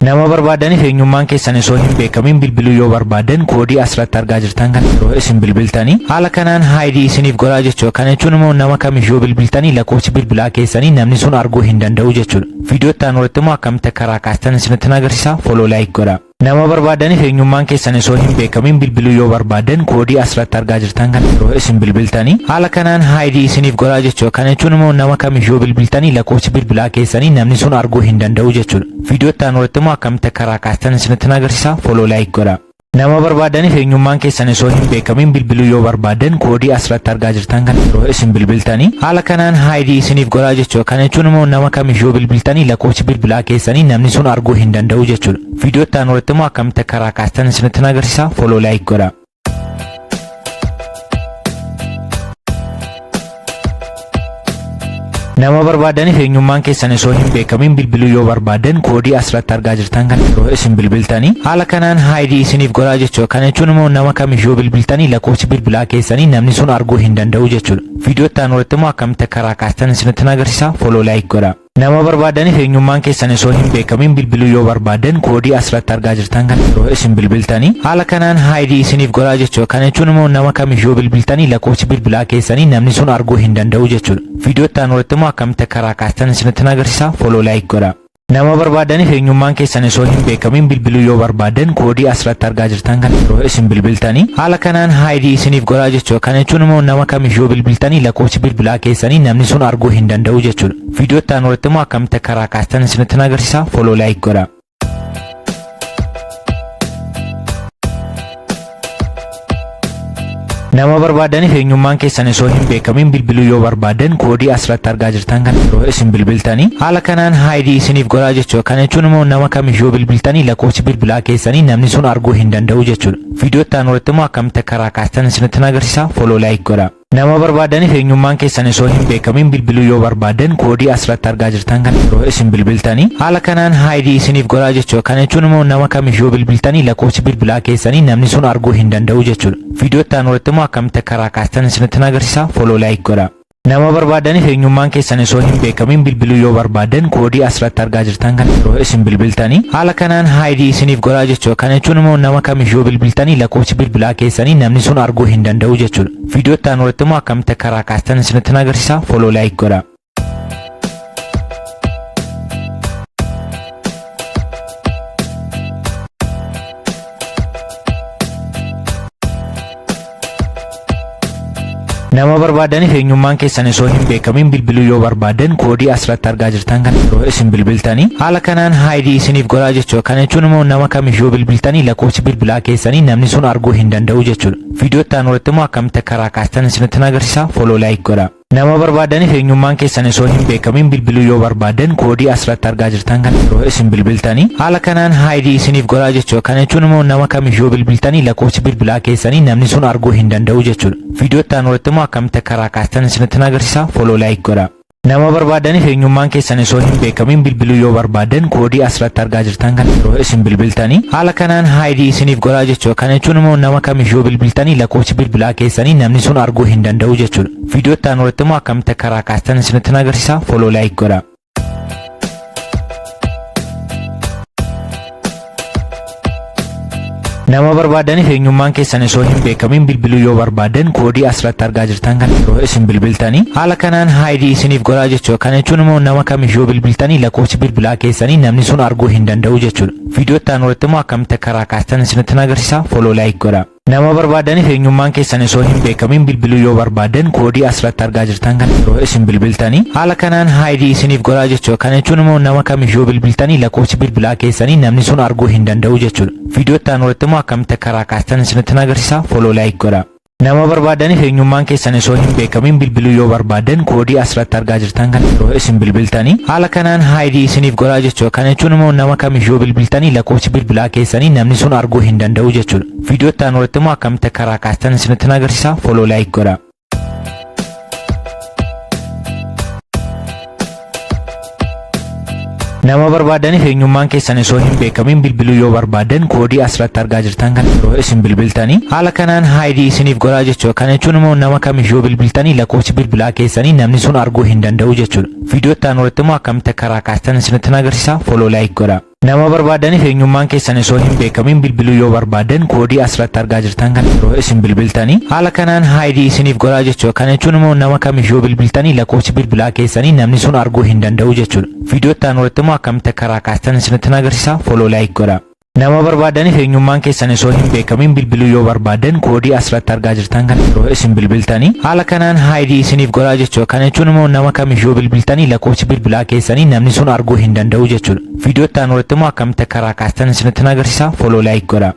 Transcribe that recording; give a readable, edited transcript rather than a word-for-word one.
Nama barbaadan eenyummaan keessan osoo hin beekamin bilbiluu yoo barbaadan koodii asirratti argaa jirtan kan yeroo isin bilbiltanii haala kanaan haayidii isiniif godhaa jechuudha. Kana jechuun immoo nama kamiyyuu bilbiltanii lakkoofsi bilbilaa keessanii namni sun arguu hin danda'u jechuudha. Viidiyoo itti aanutti immoo akkamitti karaa kaastan isinitti agarsiisa. Follow like godhaa. Nama barbaadan eenyummaan keessan osoo hin beekamin bilbiluu yoo barbaadan koodii asirratti argaa jirtan kan yeroo isin bilbiltanii haala kanaan haayidii isiniif godhaa jechuudha. Kana jechuun immoo nama kamiyyuu bilbiltanii lakkoofsi bilbilaa keessanii namni sun arguu hin danda'u jechuudha. Viidiyoo itti aanutti immoo akkamitti karaa kaastan isinitti agarsiisa. Follow like godhaa. Nama barbaadan eenyummaan keessan osoo hin beekamin bilbiluu yoo barbaadan koodii asirratti argaa jirtan kan yeroo isin bilbiltanii haala kanaan haayidii isiniif godhaa jechuudha. Kana jechuun immoo nama kamiyyuu bilbiltanii lakkoofsi bilbilaa keessanii namni sun arguu hin danda'u jechuudha. Viidiyoo itti aanutti immoo akkamitti karaa kaastan isinitti agarsiisa. Follow like godhaa. Nama barbaadan eenyummaan keessan osoo hin beekamin bilbiluu yoo barbaadan koodii asirratti argaa jirtan kan yeroo isin bilbiltanii haala kanaan haayidii isiniif godhaa jechuudha. Kana jechuun immoo nama kamiyyuu bilbiltanii lakkoofsi bilbilaa keessanii namni sun arguu hin danda'u jechuudha. Viidiyoo itti aanutti immoo akkamitti karaa kaastan isinitti agarsiisa. Follow like godhaa. Nama barbaadan eenyummaan keessan osoo hin beekamin bilbiluu yoo barbaadan koodii asirratti argaa jirtan kan yeroo isin bilbiltanii haala kanaan haayidii isiniif godhaa jechuudha. Kana jechuun immoo nama kamiyyuu bilbiltanii lakkoofsi bilbilaa keessanii namni sun arguu hin danda'u jechuudha. Viidiyoo itti aanutti immoo akkamitti karaa kaastan isinitti agarsiisa. Follow like godhaa. Nama barbaadan eenyummaan keessan osoo hin beekamin bilbiluu yoo barbaadan koodii asirratti argaa jirtan kan yeroo isin bilbiltanii haala kanaan haayidii isiniif godhaa jechuudha. Kana jechuun immoo nama kamiyyuu bilbiltanii lakkoofsi bilbilaa keessanii namni sun arguu hin danda'u jechuudha. Viidiyoo itti aanutti immoo akkamitti karaa kaastan isinitti agarsiisa. Follow like godhaa. Nama barbaadan eenyummaan keessan osoo hin beekamin bilbiluu yoo barbaadan koodii asirratti argaa jirtan kan yeroo isin bilbiltanii haala kanaan haayidii isiniif godhaa jechuudha. Kana jechuun immoo nama kamiyyuu bilbiltanii lakkoofsi bilbilaa keessanii namni sun arguu hin danda'u jechuudha. Viidiyoo itti aanutti immoo akkamitti karaa kaastan isinitti agarsiisa. Follow like godhaa. Nama barbaadan eenyummaan keessan osoo hin beekamin bilbiluu yoo barbaadan koodii asirratti argaa jirtan kan yeroo isin bilbiltanii haala kanaan haayidii isiniif godhaa jechuudha. Kana jechuun immoo nama kamiyyuu bilbiltanii lakkoofsi bilbilaa keessanii namni sun arguu hin danda'u jechuudha. Viidiyoo itti aanutti immoo akkamitti karaa kaastan isinitti agarsiisa. Follow like godhaa. Nama barbaadan eenyummaan keessan osoo hin beekamin bilbiluu yoo barbaadan koodii asirratti argaa jirtan kan yeroo isin bilbiltanii haala kanaan haayidii isiniif godhaa jechuudha. Kana jechuun immoo nama kamiyyuu bilbiltanii lakkoofsi bilbilaa keessanii namni sun arguu hin danda'u jechuudha. Viidiyoo itti aanutti immoo akkamitti karaa kaastan isinitti agarsiisa. Follow like godhaa. Nama barbaadan eenyummaan keessan osoo hin beekamin bilbiluu yoo barbaadan koodii asirratti argaa jirtan kan yeroo isin bilbiltanii haala kanaan haayidii isiniif godhaa jechuudha. Kana jechuun immoo nama kamiyyuu bilbiltanii lakkoofsi bilbilaa keessanii namni sun arguu hin danda'u jechuudha. Viidiyoo itti aanutti immoo akkamitti karaa kaastan isinitti agarsiisa. Follow like godhaa. Nama barbaadan eenyummaan keessan osoo hin beekamin bilbiluu yoo barbaadan koodii asirratti argaa jirtan kan yeroo isin bilbiltanii haala kanaan haayidii isiniif godhaa jechuudha. Kana jechuun immoo nama kamiyyuu bilbiltanii lakkoofsi bilbilaa keessanii namni sun arguu hin danda'u jechuudha. Viidiyoo itti aanutti immoo akkamitti karaa kaastan isinitti agarsiisa. Follow like godhaa. Nama barbaadan eenyummaan keessan osoo hin beekamin bilbiluu yoo barbaadan koodii asirratti argaa jirtan kan yeroo isin bilbiltanii haala kanaan haayidii isiniif godhaa jechuudha. Kana jechuun immoo nama kamiyyuu bilbiltanii lakkoofsi bilbilaa keessanii namni sun arguu hin danda'u jechuudha. Viidiyoo itti aanutti immoo akkamitti karaa kaastan isinitti agarsiisa. Follow like godhaa. Nama barbaadan eenyummaan keessan osoo hin beekamin bilbiluu yoo barbaadan koodii asirratti argaa jirtan kan yeroo isin bilbiltanii haala kanaan haayidii isiniif godhaa jechuudha. Kana jechuun immoo nama kamiyyuu bilbiltanii lakkoofsi bilbilaa keessanii namni sun arguu hin danda'u jechuudha. Viidiyoo itti aanutti immoo akkamitti karaa kaastan isinitti agarsiisa. Follow like godhaa. Nama barbaadan eenyummaan keessan osoo hin beekamin bilbiluu yoo barbaadan koodii asirratti argaa jirtan kan yeroo isin bilbiltanii haala kanaan haayidii isiniif godhaa jechuudha. Kana jechuun immoo nama kamiyyuu bilbiltanii lakkoofsi bilbilaa keessanii namni sun arguu hin danda'u jechuudha. Viidiyoo itti aanutti immoo akkamitti karaa kaastan isinitti agarsiisa. Follow like godhaa. Nama barbaadan eenyummaan keessan osoo hin beekamin bilbiluu yoo barbaadan koodii asirratti argaa jirtan kan yeroo isin bilbiltanii haala kanaan haayidii isiniif godhaa jechuudha. Kana jechuun immoo nama kamiyyuu bilbiltanii lakkoofsi bilbilaa keessanii namni sun arguu hin danda'u jechuudha. Viidiyoo itti aanutti immoo akkamitti karaa kaastan isinitti agarsiisa. Follow like godhaa. Nama barbaadan eenyummaan keessan osoo hin beekamin bilbiluu yoo barbaadan koodii asirratti argaa jirtan kan yeroo isin bilbiltanii haala kanaan haayidii isiniif godhaa jechuudha. Kana jechuun immoo nama kamiyyuu bilbiltanii lakkoofsi bilbilaa keessanii namni sun arguu hin danda'u jechuudha. Viidiyoo itti aanutti immoo akkamitti karaa kaastan isinitti agarsiisa. Follow like godhaa. Nama barbaadan eenyummaan keessan osoo hin beekamin bilbiluu yoo barbaadan koodii asirratti argaa jirtan kan yeroo isin bilbiltanii haala kanaan haayidii isiniif godhaa jechuudha. Kana jechuun immoo nama kamiyyuu bilbiltanii lakkoofsi bilbilaa keessanii namni sun arguu hin danda'u jechuudha. Viidiyoo itti aanutti immoo akkamitti karaa kaastan isinitti agarsiisa. Follow like godhaa. Nama barbaadan eenyummaan keessan osoo hin beekamin bilbiluu yoo barbaadan koodii asirratti argaa jirtan kan yeroo isin bilbiltanii haala kanaan haayidii isiniif godhaa jechuudha. Kana jechuun immoo nama kamiyyuu bilbiltanii lakkoofsi bilbilaa keessanii namni sun arguu hin danda'u jechuudha. Viidiyoo itti aanutti immoo akkamitti karaa kaastan isinitti agarsiisa. Follow like godhaa.